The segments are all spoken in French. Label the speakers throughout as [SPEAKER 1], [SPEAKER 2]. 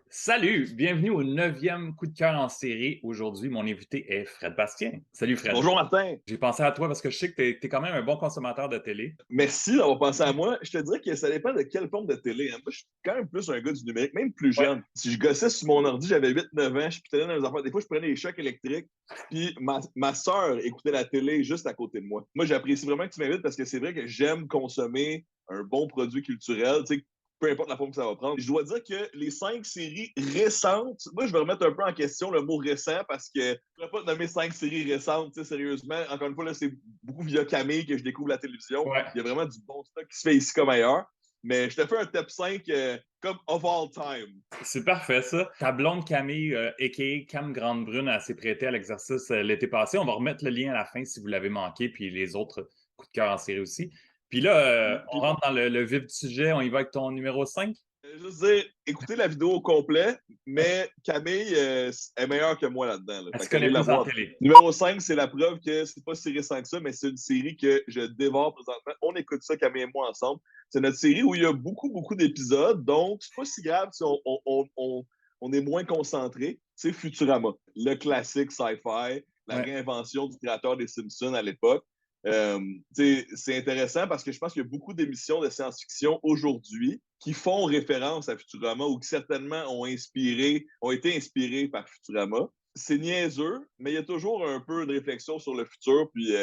[SPEAKER 1] Salut, bienvenue au 9e coup de cœur en série. Aujourd'hui, mon invité est Fred Bastien. Salut Fred.
[SPEAKER 2] Bonjour Martin,
[SPEAKER 1] J'ai pensé à toi parce que je sais que tu es quand même un bon consommateur de télé.
[SPEAKER 2] merci d'avoir pensé à moi. Je te dirais que ça dépend de quelle forme de télé, hein. Moi, je suis quand même plus un gars du numérique, même plus
[SPEAKER 1] Ouais.
[SPEAKER 2] jeune. Si je gossais sur mon ordi, j'avais 8, 9 ans, je pitonnais dans les affaires. Des fois, je prenais les chocs électriques, puis ma soeur écoutait la télé juste à côté de moi. Moi, j'apprécie vraiment que tu m'invites parce que c'est vrai que j'aime consommer un bon produit culturel, tu sais, peu importe la forme que ça va prendre. Je dois dire que les 5 séries récentes, moi, je vais remettre un peu en question le mot récent parce que je ne pourrais pas te nommer 5 séries récentes, tu sais, sérieusement. Encore une fois, là, c'est beaucoup via Camille que je découvre la télévision.
[SPEAKER 1] Ouais.
[SPEAKER 2] Il y a vraiment du bon stock qui se fait ici comme ailleurs. Mais je te fais un top 5 comme of all time.
[SPEAKER 1] C'est parfait ça. Ta blonde Camille, a.k.a. Cam Grande-Brune, elle s'est prêtée à l'exercice l'été passé. On va remettre le lien à la fin si vous l'avez manqué, puis les autres coups de cœur en série aussi. Puis là, on
[SPEAKER 2] Puis,
[SPEAKER 1] rentre dans le vif du sujet. On y va avec ton numéro 5.
[SPEAKER 2] juste dire, écoutez la vidéo au complet, mais Camille est meilleure que moi là-dedans. Là.
[SPEAKER 1] Elle
[SPEAKER 2] Fait
[SPEAKER 1] se connaît
[SPEAKER 2] qu'allez la
[SPEAKER 1] plus en
[SPEAKER 2] voir.
[SPEAKER 1] télé.
[SPEAKER 2] Numéro 5, c'est la preuve que c'est pas si récent que ça, mais c'est une série que je dévore présentement. On écoute ça, Camille et moi, ensemble. C'est notre série où il y a beaucoup, beaucoup d'épisodes, donc c'est pas si grave si on est moins concentré. C'est Futurama, le classique sci-fi, la
[SPEAKER 1] Ouais.
[SPEAKER 2] réinvention du créateur des Simpsons à l'époque. Euh, c'est intéressant parce que je pense qu'il y a beaucoup d'émissions de science-fiction aujourd'hui qui font référence à Futurama ou qui certainement ont été inspirées par Futurama. C'est niaiseux, mais il y a toujours un peu de réflexion sur le futur, puis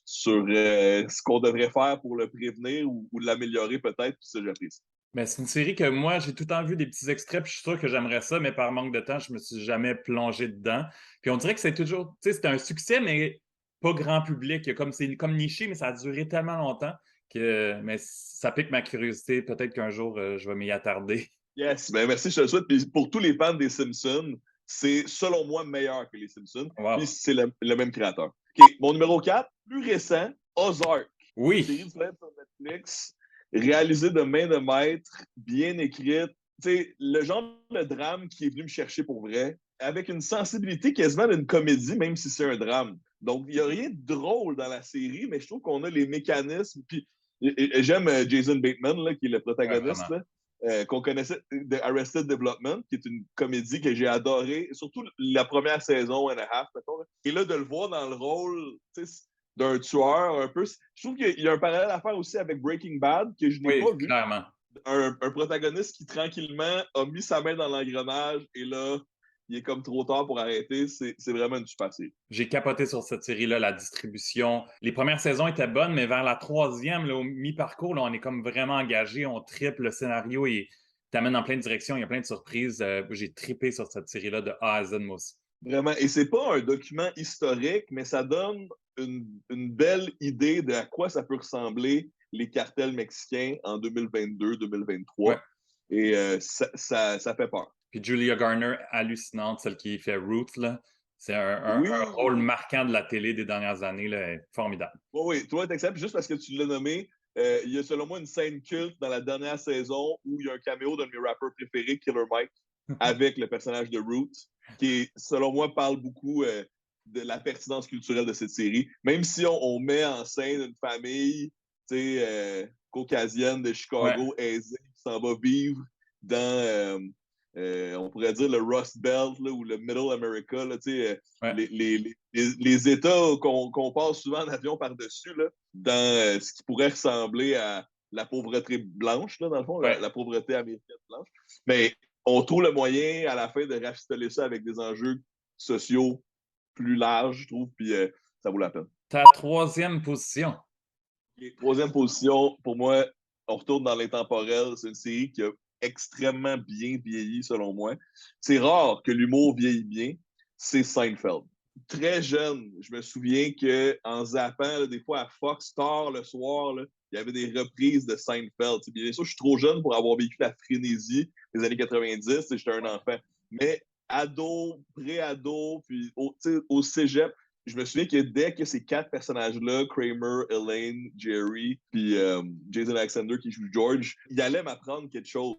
[SPEAKER 2] sur ce qu'on devrait faire pour le prévenir ou l'améliorer peut-être, puis ça, j'apprécie.
[SPEAKER 1] Mais c'est une série que moi, j'ai tout le temps vu des petits extraits, puis je suis sûr que j'aimerais ça, mais par manque de temps, je me suis jamais plongé dedans. Puis on dirait que c'est toujours, tu sais, c'est un succès, mais pas grand public. C'est comme niché, mais ça a duré tellement longtemps mais ça pique ma curiosité. Peut-être qu'un jour, je vais m'y attarder.
[SPEAKER 2] Yes, ben merci, je te le souhaite. Puis pour tous les fans des Simpsons, c'est selon moi meilleur que les Simpsons. Puis
[SPEAKER 1] Wow.
[SPEAKER 2] c'est le même créateur. OK, mon numéro 4, plus récent, Ozark. Série
[SPEAKER 1] Oui.
[SPEAKER 2] de sur Netflix, réalisée de main de maître, bien écrite. Tu sais, le genre de drame qui est venu me chercher pour vrai, avec une sensibilité quasiment d'une comédie, même si c'est un drame. Donc, il n'y a rien de drôle dans la série, mais je trouve qu'on a les mécanismes. Puis, j'aime Jason Bateman, là, qui est le
[SPEAKER 1] Ouais,
[SPEAKER 2] protagoniste,
[SPEAKER 1] vraiment.
[SPEAKER 2] là, qu'on connaissait de Arrested Development, qui est une comédie que j'ai adorée, surtout la première saison and a half, mettons. Là. Et là, de le voir dans le rôle d'un tueur, un peu. Je trouve qu'il y a un parallèle à faire aussi avec Breaking Bad, que je n'ai
[SPEAKER 1] Oui,
[SPEAKER 2] pas vu.
[SPEAKER 1] clairement.
[SPEAKER 2] Un protagoniste qui, tranquillement, a mis sa main dans l'engrenage et là, il est comme trop tard pour arrêter. C'est vraiment une super série.
[SPEAKER 1] J'ai capoté sur cette série-là, la distribution. Les premières saisons étaient bonnes, mais vers la troisième, là, au mi-parcours, là, on est comme vraiment engagé, on triple le scénario et t'amène dans plein de directions, il y a plein de surprises. J'ai trippé sur cette série-là de A à Z, moi aussi.
[SPEAKER 2] Vraiment. Et c'est pas un document historique, mais ça donne une belle idée de à quoi ça peut ressembler les cartels mexicains en 2022-2023.
[SPEAKER 1] Ouais.
[SPEAKER 2] Et ça fait peur.
[SPEAKER 1] Puis Julia Garner, hallucinante, celle qui fait Ruth, là. C'est un
[SPEAKER 2] Oui,
[SPEAKER 1] rôle marquant de la télé des dernières années, là, elle est formidable.
[SPEAKER 2] oui, oui. Toi, t'acceptes. Juste parce que tu l'as nommé, il y a selon moi une scène culte dans la dernière saison où il y a un caméo d'un de mes rappeurs préférés, Killer Mike, avec le personnage de Root, qui, selon moi, parle beaucoup de la pertinence culturelle de cette série. Même si on met en scène une famille caucasienne de
[SPEAKER 1] Ouais,
[SPEAKER 2] Chicago aisée qui s'en va vivre dans, on pourrait dire, le Rust Belt là, ou le Middle America, là,
[SPEAKER 1] ouais.
[SPEAKER 2] les États qu'on passe souvent en avion par-dessus, là, dans ce qui pourrait ressembler à la pauvreté blanche, là, dans le fond,
[SPEAKER 1] Ouais.
[SPEAKER 2] la pauvreté américaine blanche. Mais on trouve le moyen à la fin de rafistoler ça avec des enjeux sociaux plus larges, je trouve, puis ça vaut la peine.
[SPEAKER 1] Ta troisième position.
[SPEAKER 2] Et troisième position, pour moi, on retourne dans l'intemporel. C'est une série qui a extrêmement bien vieilli, selon moi. C'est rare que l'humour vieillit bien. C'est Seinfeld. Très jeune, je me souviens qu'en zappant, là, des fois à Fox, tard le soir, là, il y avait des reprises de Seinfeld. Bien sûr, je suis trop jeune pour avoir vécu la frénésie des années 90. J'étais un enfant. Mais ado, pré-ado, puis au cégep, je me souviens que dès que ces 4 personnages-là, Kramer, Elaine, Jerry, puis Jason Alexander qui joue George, ils allaient m'apprendre quelque chose.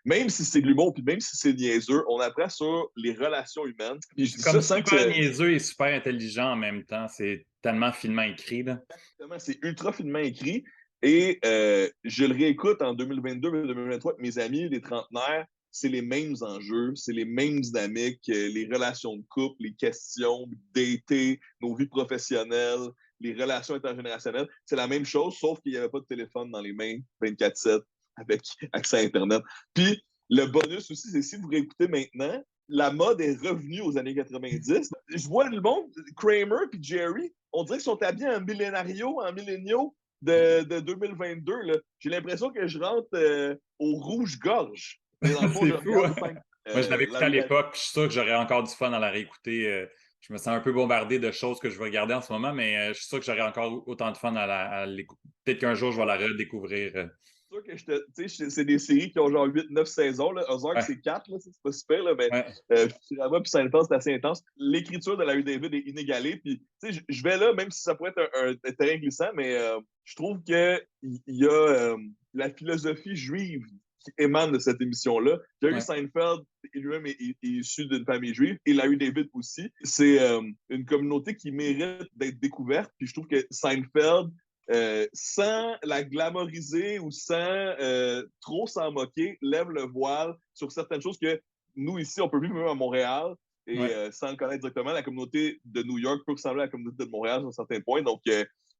[SPEAKER 2] Même si c'est de l'humour, puis même si c'est niaiseux, on apprend sur les relations humaines. Puis je
[SPEAKER 1] C'est
[SPEAKER 2] dis
[SPEAKER 1] comme
[SPEAKER 2] ça sans que
[SPEAKER 1] super niaiseux et super intelligent en même temps. C'est tellement finement écrit, là.
[SPEAKER 2] c'est ultra finement écrit. Et je le réécoute en 2022-2023 avec mes amis, les trentenaires. c'est les mêmes enjeux, c'est les mêmes dynamiques, les relations de couple, les questions d'été, nos vies professionnelles, les relations intergénérationnelles. C'est la même chose, sauf qu'il n'y avait pas de téléphone dans les mains 24/7 avec accès à Internet. Puis, le bonus aussi, c'est si vous réécoutez maintenant, la mode est revenue aux années 90. Je vois le monde, Kramer puis Jerry, on dirait qu'ils sont habillés en milléniaux de 2022. Là. J'ai l'impression que je rentre au rouge-gorge. Mais dans le fond,
[SPEAKER 1] C'est
[SPEAKER 2] je
[SPEAKER 1] fou,
[SPEAKER 2] regarde
[SPEAKER 1] hein? Moi, je l'avais
[SPEAKER 2] la
[SPEAKER 1] écouté à
[SPEAKER 2] nouvelle.
[SPEAKER 1] l'époque, puis je suis sûr que j'aurais encore du fun à la réécouter. Je me sens un peu bombardé de choses que je veux regarder en ce moment, mais je suis sûr que j'aurais encore autant de fun à l'écouter. Peut-être qu'un jour, je vais la redécouvrir.
[SPEAKER 2] C'est sûr que c'est des séries qui ont genre 8-9 saisons. Là. Ozark,
[SPEAKER 1] Ouais,
[SPEAKER 2] c'est 4, là, c'est pas super, là, mais
[SPEAKER 1] ouais.
[SPEAKER 2] Futurama puis Seinfeld, c'est assez intense. L'écriture de Larry David est inégalée. Puis, je vais là, même si ça pourrait être un terrain glissant, mais je trouve qu'il y a la philosophie juive qui émane de cette émission-là. Jerry
[SPEAKER 1] Ouais.
[SPEAKER 2] Seinfeld, lui-même est issu d'une famille juive, et Larry David aussi. C'est une communauté qui mérite d'être découverte. Puis je trouve que Seinfeld, sans la glamouriser ou sans trop s'en moquer, lève le voile sur certaines choses que nous, ici, on peut vivre même à Montréal. Et
[SPEAKER 1] Ouais.
[SPEAKER 2] sans le connaître directement, la communauté de New York peut ressembler à la communauté de Montréal sur certains points. Donc,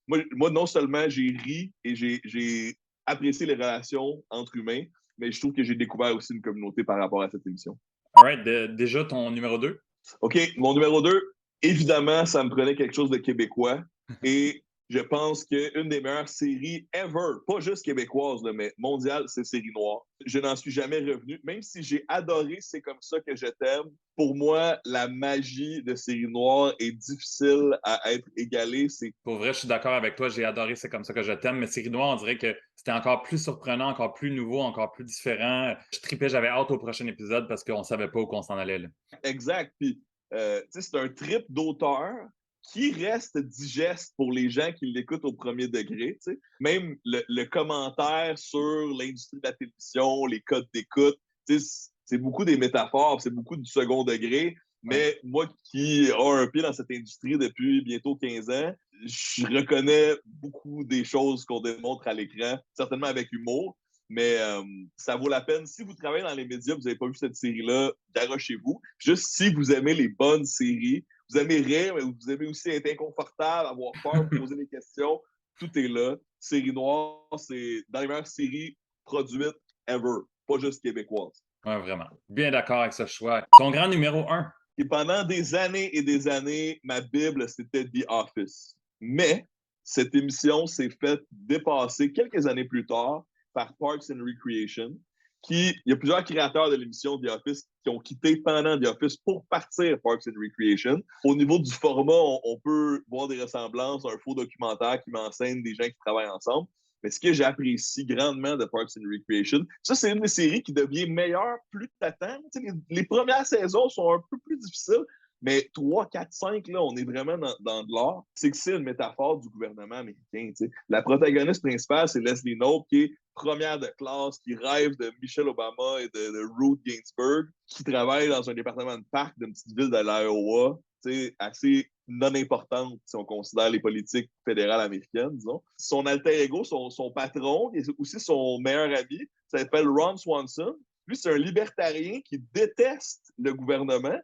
[SPEAKER 2] moi, non seulement j'ai ri et j'ai apprécié les relations entre humains, mais je trouve que j'ai découvert aussi une communauté par rapport à cette émission.
[SPEAKER 1] All right. Déjà, ton numéro 2?
[SPEAKER 2] OK, mon numéro 2, évidemment, ça me prenait quelque chose de québécois. Et je pense qu'une des meilleures séries ever, pas juste québécoise, là, mais mondiale, c'est Série Noire. Je n'en suis jamais revenu. Même si j'ai adoré C'est comme ça que je t'aime, pour moi, la magie de Série Noire est difficile à être égalée.
[SPEAKER 1] Pour vrai, je suis d'accord avec toi. J'ai adoré C'est comme ça que je t'aime. Mais Série Noire, on dirait que c'était encore plus surprenant, encore plus nouveau, encore plus différent. Je tripais, j'avais hâte au prochain épisode parce qu'on savait pas où qu'on s'en allait, là.
[SPEAKER 2] Exact. Puis, c'est un trip d'auteur qui reste digeste pour les gens qui l'écoutent au premier degré. T'sais. Même le commentaire sur l'industrie de la télévision, les codes d'écoute, c'est beaucoup des métaphores, c'est beaucoup du second degré.
[SPEAKER 1] Ouais.
[SPEAKER 2] Mais moi qui ai un pied dans cette industrie depuis bientôt 15 ans, je reconnais beaucoup des choses qu'on démontre à l'écran, certainement avec humour. Mais ça vaut la peine. Si vous travaillez dans les médias, vous n'avez pas vu cette série-là, garochez-vous. Juste si vous aimez les bonnes séries, vous aimez rire, mais vous aimez aussi être inconfortable, avoir peur, poser des questions, tout est là. Série Noire, c'est dans les meilleures séries produites ever, pas juste québécoises.
[SPEAKER 1] Ouais, vraiment. Bien d'accord avec ce choix. Ton grand numéro 1?
[SPEAKER 2] Et pendant des années et des années, ma Bible, c'était The Office. Mais cette émission s'est faite dépasser quelques années plus tard par Parks and Recreation. Il y a plusieurs créateurs de l'émission The Office qui ont quitté pendant The Office pour partir Parks and Recreation. Au niveau du format, on peut voir des ressemblances, un faux documentaire qui m'enseigne des gens qui travaillent ensemble. Mais ce que j'apprécie grandement de Parks and Recreation, ça, c'est une des séries qui devient meilleure plus de t'attends. Les premières saisons sont un peu plus difficiles, mais 3, 4, 5, là, on est vraiment dans de l'art. C'est que c'est une métaphore du gouvernement américain. T'sais. La protagoniste principale, c'est Leslie Knope, qui est première de classe, qui rêve de Michelle Obama et de Ruth Ginsburg, qui travaille dans un département de parc d'une petite ville de l'Iowa, assez non importante si on considère les politiques fédérales américaines, disons. Son alter ego, son patron, et aussi son meilleur ami, s'appelle Ron Swanson. Lui, c'est un libertarien qui déteste le gouvernement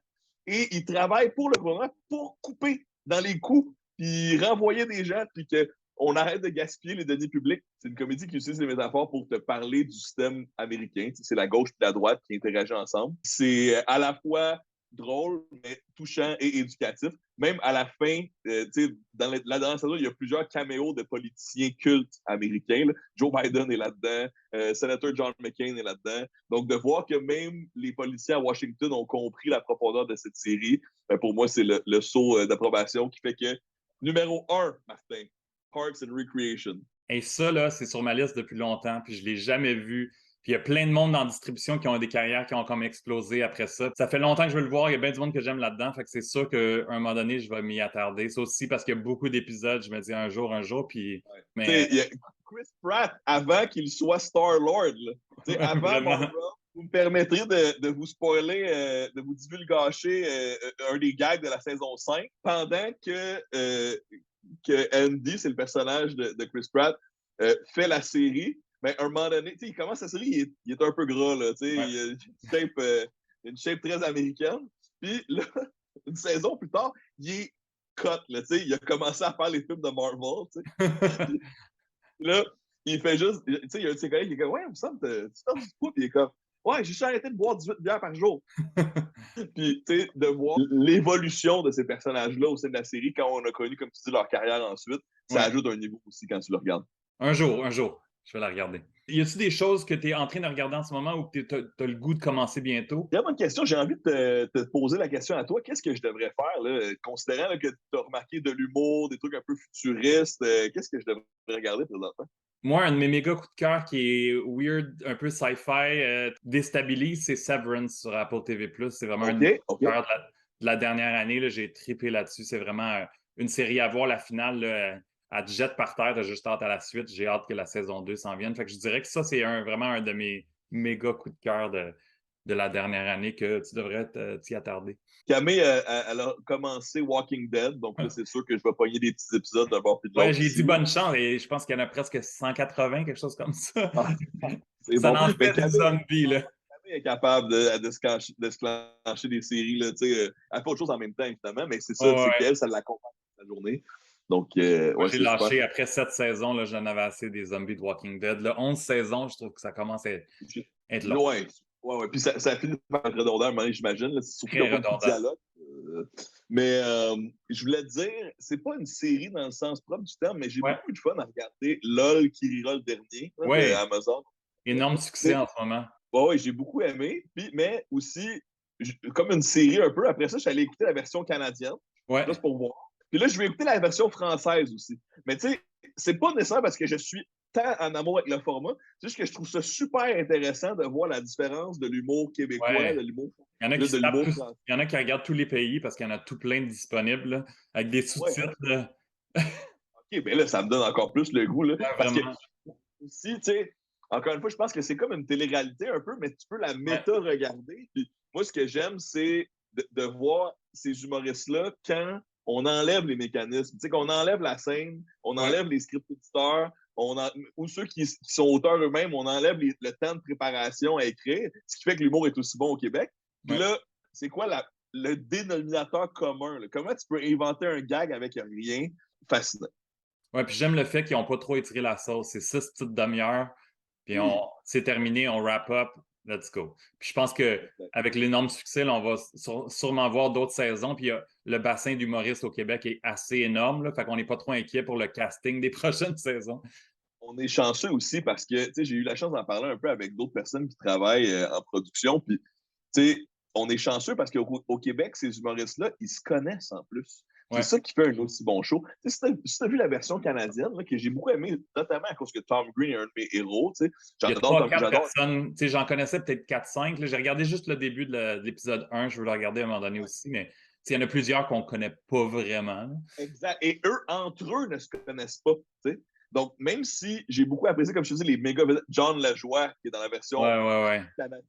[SPEAKER 2] et il travaille pour le gouvernement pour couper dans les coûts, puis renvoyer des gens, puis qu'on arrête de gaspiller les deniers publics. C'est une comédie qui utilise les métaphores pour te parler du système américain. C'est la gauche et la droite qui interagissent ensemble. C'est à la fois drôle, mais touchant et éducatif. Même à la fin, dans la dernière saison, il y a plusieurs caméos de politiciens cultes américains. Là. Joe Biden est là-dedans, sénateur John McCain est là-dedans. Donc, de voir que même les politiciens à Washington ont compris la profondeur de cette série, pour moi, c'est le saut d'approbation qui fait que, numéro 1, Martin, Parks and Recreation.
[SPEAKER 1] Et ça, là, c'est sur ma liste depuis longtemps, puis je ne l'ai jamais vu. Puis il y a plein de monde dans la distribution qui ont des carrières qui ont comme explosé après ça. Ça fait longtemps que je veux le voir. Il y a bien du monde que j'aime là-dedans. Fait que c'est sûr qu'à un moment donné, je vais m'y attarder. C'est aussi parce qu'il y a beaucoup d'épisodes. Je me dis un jour, puis...
[SPEAKER 2] Ouais.
[SPEAKER 1] Mais
[SPEAKER 2] Y a Chris Pratt, avant qu'il soit Star-Lord, avant
[SPEAKER 1] vraiment...
[SPEAKER 2] mon run, vous me permettrez de vous spoiler, de vous divulgacher un des gags de la saison 5, pendant que Andy, c'est le personnage de Chris Pratt, fait la série. Mais à un moment donné, il commence sa série, il est un peu gras, là,
[SPEAKER 1] Ouais.
[SPEAKER 2] il a une shape très américaine. Puis là, une saison plus tard, il est cut, là, il a commencé à faire les films de Marvel, Puis là, il fait juste, il y a un de ses collègues qui est comme, ouais, il me semble que tu perds du poids, puis il est comme, ouais, j'ai juste arrêté de boire 18 bières par jour. Puis, tu sais, de voir l'évolution de ces personnages-là au sein de la série quand on a connu, comme tu dis, leur carrière ensuite, ça
[SPEAKER 1] Ouais.
[SPEAKER 2] ajoute un niveau aussi quand tu le regardes.
[SPEAKER 1] Un jour, je vais la regarder. Y a-tu des choses que tu es en train de regarder en ce moment ou que tu as le goût de commencer bientôt?
[SPEAKER 2] Très bonne question. J'ai envie de te poser la question à toi. Qu'est-ce que je devrais faire, là, considérant là, que tu as remarqué de l'humour, des trucs un peu futuristes? Qu'est-ce que je devrais regarder présentement?
[SPEAKER 1] Moi, un de mes méga coups de cœur qui est weird, un peu sci-fi, déstabilise, c'est Severance sur Apple TV+. C'est vraiment un
[SPEAKER 2] OK,
[SPEAKER 1] de mes coups
[SPEAKER 2] OK.
[SPEAKER 1] de cœur de la dernière année. Là. J'ai trippé là-dessus. C'est vraiment une série à voir. La finale, là, elle te jette par terre. T'as juste hâte à la suite. J'ai hâte que la saison 2 s'en vienne. Fait que je dirais que ça, c'est vraiment un de mes méga coups de cœur de la dernière année que tu devrais t'y attarder.
[SPEAKER 2] Camille, elle a commencé Walking Dead, donc là, c'est sûr que je vais pogner des petits épisodes d'un bord puis de
[SPEAKER 1] Ouais,
[SPEAKER 2] l'autre
[SPEAKER 1] j'ai dit
[SPEAKER 2] aussi. Là.
[SPEAKER 1] bonne chance et je pense qu'il y en a presque 180, quelque chose comme ça.
[SPEAKER 2] Ah, c'est
[SPEAKER 1] Ça
[SPEAKER 2] bon.
[SPEAKER 1] en
[SPEAKER 2] Mais
[SPEAKER 1] fait du zombie, là.
[SPEAKER 2] Camille est capable de se clencher des séries. Là, elle fait autre chose en même temps, évidemment, mais c'est ça,
[SPEAKER 1] Ouais,
[SPEAKER 2] c'est
[SPEAKER 1] ouais.
[SPEAKER 2] qu'elle, ça l'accompagne toute la journée. Donc,
[SPEAKER 1] Moi,
[SPEAKER 2] ouais,
[SPEAKER 1] j'ai
[SPEAKER 2] c'est super.
[SPEAKER 1] lâché après 7 saisons, là, j'en avais assez des zombies de Walking Dead. Là, 11 saisons, je trouve que ça commence à être long.
[SPEAKER 2] Ouais, ouais, ouais. Puis ça finit par être redondant à un moment donné, j'imagine. Là. Surtout qu'il
[SPEAKER 1] Très
[SPEAKER 2] n'y a pas beaucoup de
[SPEAKER 1] redondant.
[SPEAKER 2] dialogue. Mais je voulais te dire, c'est pas une série dans le sens propre du terme, mais j'ai
[SPEAKER 1] Ouais,
[SPEAKER 2] beaucoup eu de fun à regarder LOL Kirira le dernier là, de
[SPEAKER 1] ouais.
[SPEAKER 2] Amazon.
[SPEAKER 1] Énorme succès en ce moment.
[SPEAKER 2] Ouais, ouais, j'ai beaucoup aimé. Puis, mais aussi, comme une série un peu, après ça, je suis allé écouter la version canadienne,
[SPEAKER 1] Ouais.
[SPEAKER 2] juste pour voir. Puis là, je vais écouter la version française aussi. Mais tu sais, c'est pas nécessaire parce que je suis tant en amour avec le format, c'est juste que je trouve ça super intéressant de voir la différence de l'humour québécois,
[SPEAKER 1] Ouais.
[SPEAKER 2] de l'humour
[SPEAKER 1] Il y en a
[SPEAKER 2] là,
[SPEAKER 1] qui
[SPEAKER 2] de
[SPEAKER 1] se tapent
[SPEAKER 2] l'humour
[SPEAKER 1] tous.
[SPEAKER 2] français.
[SPEAKER 1] Il y en a qui regardent tous les pays parce qu'il y en a tout plein de disponibles, là, avec des
[SPEAKER 2] Ouais,
[SPEAKER 1] sous-titres.
[SPEAKER 2] hein?
[SPEAKER 1] Là.
[SPEAKER 2] OK, ben là, ça me donne encore plus le goût. Là,
[SPEAKER 1] Ouais,
[SPEAKER 2] parce que
[SPEAKER 1] vraiment.
[SPEAKER 2] aussi, tu sais, encore une fois, je pense que c'est comme une télé-réalité un peu, mais tu peux la
[SPEAKER 1] Ouais.
[SPEAKER 2] méta-regarder. Puis moi, ce que j'aime, c'est de voir ces humoristes-là quand on enlève les mécanismes. Tu sais, qu'on enlève la scène, on
[SPEAKER 1] Ouais.
[SPEAKER 2] enlève les scripts éditeurs, ou ceux qui sont auteurs eux-mêmes, on enlève le temps de préparation à écrire, ce qui fait que l'humour est aussi bon au Québec. Puis
[SPEAKER 1] Ouais.
[SPEAKER 2] là, c'est quoi le dénominateur commun? Là? Comment tu peux inventer un gag avec rien? Fascinant.
[SPEAKER 1] Ouais, puis j'aime le fait qu'ils n'ont pas trop étiré la sauce. C'est 6 petites demi-heures, puis
[SPEAKER 2] Oui.
[SPEAKER 1] c'est terminé, on wrap up, let's go. Puis je pense qu'avec l'énorme succès, là, on va sûrement voir d'autres saisons. Puis le bassin d'humoristes au Québec est assez énorme, là, fait qu'on n'est pas trop inquiet pour le casting des prochaines saisons.
[SPEAKER 2] On est chanceux aussi parce que j'ai eu la chance d'en parler un peu avec d'autres personnes qui travaillent en production. Puis, on est chanceux parce qu'au Québec, ces humoristes-là, ils se connaissent en plus. C'est
[SPEAKER 1] Ouais.
[SPEAKER 2] ça qui fait un aussi bon show. Si tu as vu la version canadienne, là, que j'ai beaucoup aimé, notamment à cause que Tom Green est un de mes héros,
[SPEAKER 1] Il y a 3-4
[SPEAKER 2] j'adore.
[SPEAKER 1] personnes, j'en connaissais peut-être 4-5. J'ai regardé juste le début de l'épisode 1, je veux le regarder à un moment donné aussi, mais il y en a plusieurs qu'on ne connaît pas vraiment.
[SPEAKER 2] Exact. Et eux, entre eux, ne se connaissent pas. T'sais. Donc, même si j'ai beaucoup apprécié, comme je te dis, les méga John Lajoie, qui est dans la version
[SPEAKER 1] Ouais, ouais, ouais.
[SPEAKER 2] canadienne,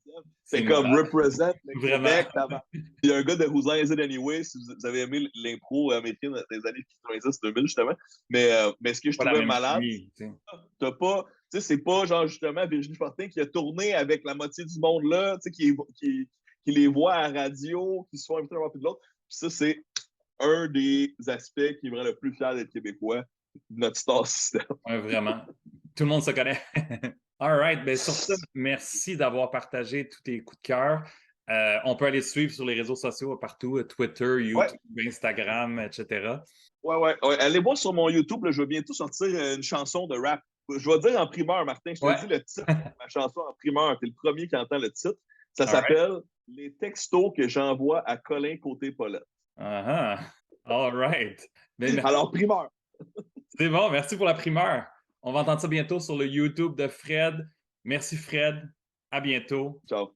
[SPEAKER 1] C'est
[SPEAKER 2] c'est comme
[SPEAKER 1] malade.
[SPEAKER 2] represent le
[SPEAKER 1] Vraiment.
[SPEAKER 2] Québec. Il y a un gars de Whose Line Is It Anyway, si vous avez aimé l'impro américaine des années 90-2000, justement. Mais ce que je
[SPEAKER 1] Pas la
[SPEAKER 2] trouvais
[SPEAKER 1] même
[SPEAKER 2] malade,
[SPEAKER 1] chimie.
[SPEAKER 2] t'as pas. Tu sais, c'est pas genre justement Virginie Fortin qui a tourné avec la moitié du monde là, tu sais, qui les voit à la radio, qui se font inviter d'un puis de l'autre. Puis ça, c'est un des aspects qui me rend le plus fier d'être québécois, notre star system.
[SPEAKER 1] Ouais, vraiment. Tout le monde se connaît. All right. Ben, sur ça, merci d'avoir partagé tous tes coups de cœur. On peut aller te suivre sur les réseaux sociaux partout, Twitter,
[SPEAKER 2] Ouais,
[SPEAKER 1] YouTube, Instagram, etc.
[SPEAKER 2] ouais. Allez voir sur mon YouTube, là, je vais bientôt sortir une chanson de rap. Je vais dire en primeur, Martin, je te
[SPEAKER 1] Ouais.
[SPEAKER 2] dis le titre de ma chanson en primeur. T'es le premier qui entend le titre. Ça
[SPEAKER 1] All right.
[SPEAKER 2] s'appelle Les textos que j'envoie à Colin Côté-Paulette.
[SPEAKER 1] Uh-huh. All right. Ben,
[SPEAKER 2] Alors, primeur.
[SPEAKER 1] c'est bon, merci pour la primeur. On va entendre ça bientôt sur le YouTube de Fred. Merci Fred. À bientôt.
[SPEAKER 2] Ciao.